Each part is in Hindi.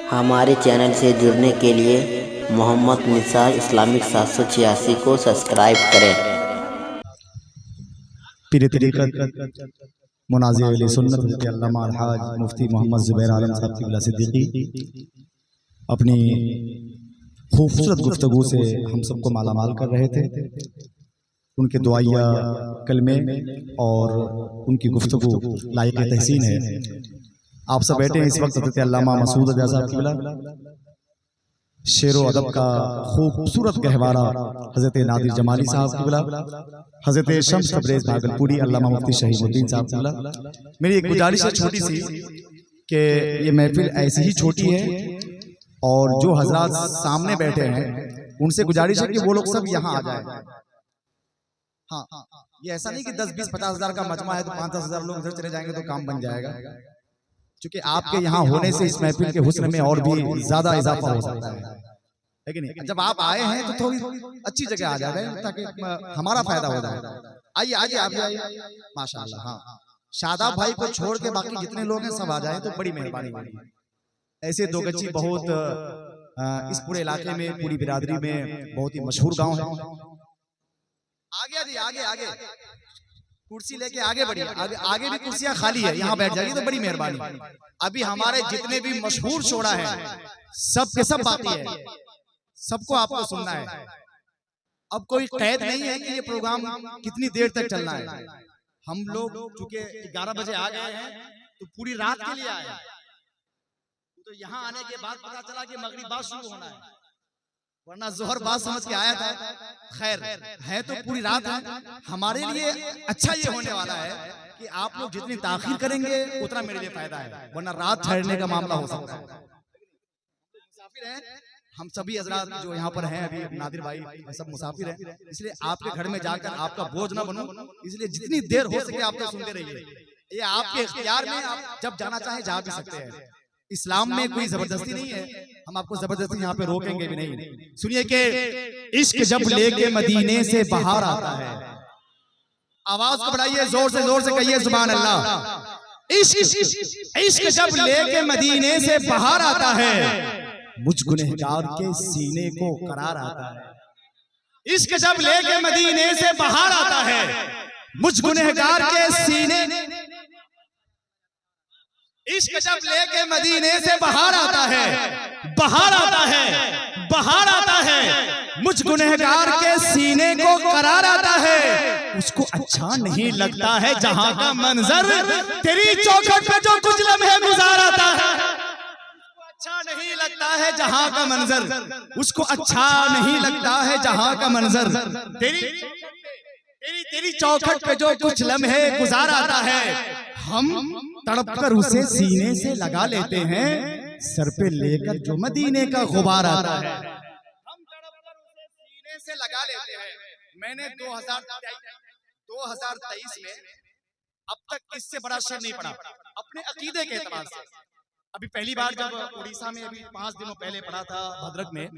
हमारे चैनल से जुड़ने के लिए मोहम्मद निसार इस्लामिक 786 को सब्सक्राइब करें। पीर तरीक़त मुनाज़िर अहले सुन्नत हज़रत अल्लामा अलहाज मुफ्ती मोहम्मद ज़ुबैर आलम साहब क़िबला सिद्दीक़ी अपनी खूबसूरत गुफ्तगू से हम सबको मालामाल कर रहे थे। उनके दुआया कलमे और उनकी गुफ्तगू लायक तहसीन है। आप सब बैठे हैं इस वक्त हज़रत अल्लामा मसूद रज़ा साहब क़िबला शेर व अदब का खूबसूरत गहवारा हज़रत नादिर जमाली साहब क़िबला, हज़रत शम्स तबरेज़ भागलपुरी, अल्लामा मुफ्ती शहीदुद्दीन साहब क़िबला। मेरी एक गुजारिश है छोटी सी कि ये महफिल ऐसी ही छोटी है और जो हजरात सामने बैठे हैं उनसे गुजारिश है कि वो लोग सब यहाँ आ जाए। हाँ, ये ऐसा नहीं कि 10, 20, 50 हज़ार का मजमा है तो 5-10 हज़ार लोग इधर चले जाएंगे तो काम बन जाएगा, क्योंकि आपके यहाँ होने से इस महफिल के हुस्न में और भी ज्यादा इजाफा हो सकता है। लेकिन जब आप आए हैं तो थोड़ी अच्छी जगह आ जाए ताकि हमारा फायदा हो जाए। आइए आइए आप आइए, माशाअल्लाह। हाँ, शादाब भाई को छोड़ के बाकी जितने लोग हैं सब आ जाए तो बड़ी मेहरबानी होगी। ऐसे दो गच्ची बहुत इस पूरे इलाके में, पूरी बिरादरी में बहुत ही मशहूर गांव है। आगे जी, आगे आगे कुर्सी लेके आगे बढ़िए, आगे भी कुर्सियां खाली है, यहाँ बैठ जाइए तो बड़ी मेहरबानी। अभी हमारे जितने भी मशहूर शोड़ा है सब के सब बाकी है, सबको आपको सुनना है। अब कोई कैद नहीं है कि ये प्रोग्राम कितनी देर तक चलना है। हम लोग चूंकि 11 बजे आ गए हैं तो पूरी रात के लिए आए, तो यहाँ आने के बाद पता चला कि मगरिब बाद शुरू होना है, वरना जोहर बात समझ के आया था। खैर है तो पूरी रात है। हमारे लिए अच्छा ये होने वाला है कि आप लोग जितनी ताखीर करेंगे उतना मेरे लिए फायदा है, वरना रात ठहरने का मामला हो सकता है। मुसाफिर हैं हम सभी हजरात जो यहाँ पर हैं, अभी नादिर भाई सब मुसाफिर हैं, इसलिए आपके घर में जाकर आपका बोझ ना बनूं, इसलिए जितनी देर हो सके आप तो सुनते रहिए। ये आपके इख्तियार में, आप जब जाना चाहें जा भी सकते हैं। इस्लाम में कोई जबरदस्ती नहीं है, हम आपको जबरदस्ती यहाँ पे रोकेंगे भी नहीं। सुनिए कि इश्क जब लेके मदीने से बाहर आता है, आवाज को बढ़ाइए, जोर से कहिए सुभान अल्लाह। इश्क जब लेके मदीने से बाहर आता है, मुझ गुनहगार के सीने को करार आता है। इश्क जब लेके मदीने से बाहर आता है, मुझ गुनहगार के सीने, इश्क जब लेके मदीने से बाहर आता है, बाहर आता है, बाहर आता है, मुझ गुनहगार के सीने को करार आता है। उसको अच्छा नहीं लगता है जहां का मंजर, तेरी चौखट पे जो कुछ लम्हे गुजार आता है। अच्छा नहीं लगता है जहां का मंजर, उसको अच्छा नहीं लगता है जहां का मंजर, तेरी चौखट पे जो कुछ लम्हे गुजार आता है। हम तड़प कर उसे सीने से लगा लेते हैं, सर पे लेकर जो मदीने का गुबार आता है। हम तड़प कर उसे सीने से लगा लेते हैं। मैंने 2023 में अब तक इससे बड़ा शेर नहीं पढ़ा अपने अकीदे के एतबार से। अभी पहली बार जब उड़ीसा में अभी 5 दिनों पहले पढ़ा था भद्रक में,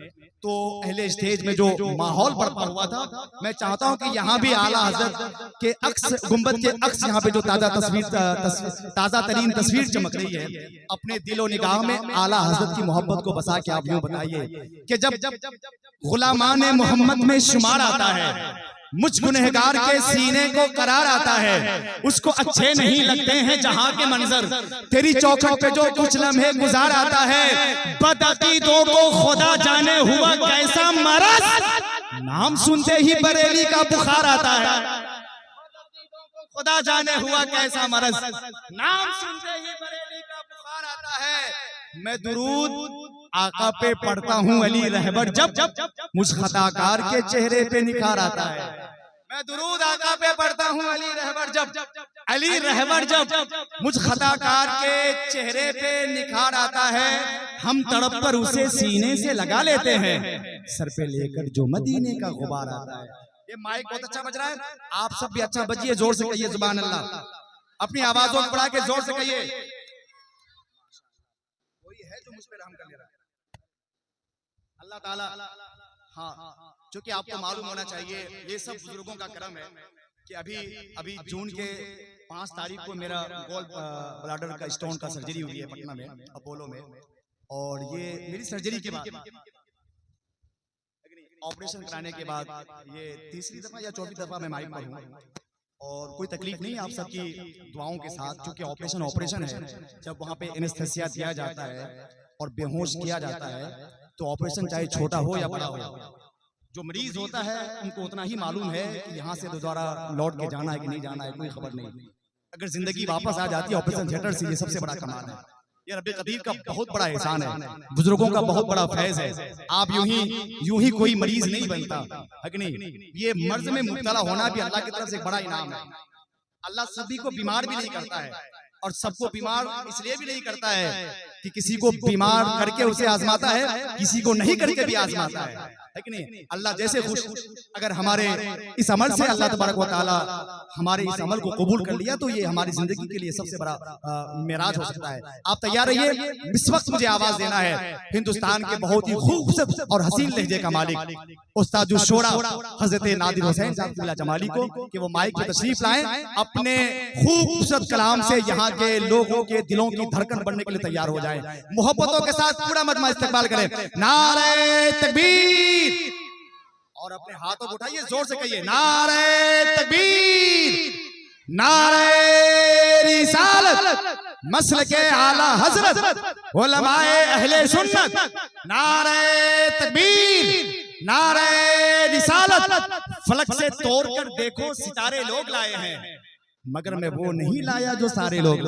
तो अहले स्टेज में जो माहौल बर्पा हुआ था, मैं चाहता हूं कि यहाँ भी आला हजरत के अक्स, गुंबद के अक्स, यहाँ पे जो ताजा तरीन तस्वीर चमक रही है, अपने दिलो निगाह में आला हजरत की मोहब्बत को बसा के आप यूं बताइए कि जब गुलामाने मोहम्मद में शुमार आता है, मुझ गुनहगार के सीने को करार आता है। उसको अच्छे नहीं लगते हैं जहां के मंजर, तेरी चौखट पे जो कुछ लम्हे गुजार आता है। बदअकीदों को खुदा जाने हुआ कैसा मरज, नाम सुनते ही बरेली का बुखार आता है। खुदा जाने हुआ कैसा मरज, नाम सुनते ही बरेली का बुखार आता है। मैं दुरूद आका पे पढ़ता हूँ अली रहबर जब, मुझ खताकार के चेहरे पे निखार आता है। मैं दुरूद आका पे पढ़ता हूँ अली रहबर जब, अली रहबर जब, मुझ खताकार के चेहरे पे निखार आता है। हम तड़प कर उसे सीने से लगा लेते हैं, सर पे लेकर जो मदीने का गुबार आता है। ये माइक बहुत अच्छा बज रहा है, आप सब भी अच्छा बजिए, जोर से कहिए सुभान अल्लाह। अपनी आवाजों को बढ़ा के जोर से कहिए। कोई है जो मुझ पे रहम कर ले रहा है, अल्लाह ताला। हाँ, क्योंकि आपको मालूम होना चाहिए ये सब बुजुर्गों का करम है कि अभी जून के 5 तारीख को मेरा गोल ब्लैडर का स्टोन का सर्जरी हुई है पटना में, अपोलो में। और ये मेरी सर्जरी के बाद, ऑपरेशन कराने के बाद ये तीसरी दफा या चौथी दफा मैं माइक पर हूँ। और कोई तकलीफ नहीं है आप सबकी दुआओं के साथ, क्योंकि ऑपरेशन है। जब वहाँ पे एनेस्थेसिया दिया जाता है और बेहोश किया जाता है तो ऑपरेशन चाहे छोटा हो या बड़ा हो, जो मरीज होता है उनको उतना ही मालूम है कि यहाँ से दोबारा लौट के जाना है कि नहीं जाना है, कोई खबर नहीं। अगर जिंदगी वापस आ जाती है ऑपरेशन थिएटर से, ये सबसे बड़ा कमाल है। ये रब्बे कदीर का बहुत बड़ा एहसान है, बुजुर्गों का बहुत बड़ा फैज है। आप यूं ही कोई मरीज नहीं बनता है कि नहीं। ये मर्ज में मुब्तला होना भी अल्लाह की तरफ से एक बड़ा इनाम है। अल्लाह सभी को बीमार भी नहीं करता है, और सबको बीमार इसलिए भी नहीं करता है कि किसी को बीमार करके उसे आजमाता है, किसी को नहीं करके भी आजमाता है कि नहीं। अल्लाह जैसे खुश, अगर हमारे इस अमल से अल्लाह तबारक व तआला हमारे इस अमल को कबूल कर लिया तो ये हमारी जिंदगी के लिए सबसे बड़ा मेराज हो सकता है। आप तैयार रहिए, इस वक्त मुझे आवाज देना है हिंदुस्तान के बहुत ही खूबसूरत और हसीन लहजे का मालिक उस्ताद शोरा हजरत नादिर हुसैन साहब जमाली को कि वो माइक पे तशरीफ लाएं, अपने खूबसूरत कलाम से यहाँ के लोगों के दिलों की धड़कन बनने के लिए तैयार हो जाएं। मोहब्बतों के साथ पूरा मजमा इस्तकबाल करें। नारे तकबीर, और अपने हाथों को उठाइए, जोर से कहिए नारे तकबीर, नारे रिसालत, मसलके आला हजरत, उलमाए अहले सुन्नत, नारे तकबीर, नारे रिसालत। फलक से तोड़कर देखो सितारे लोग लाए हैं, मगर मैं वो नहीं लाया जो सारे लोग।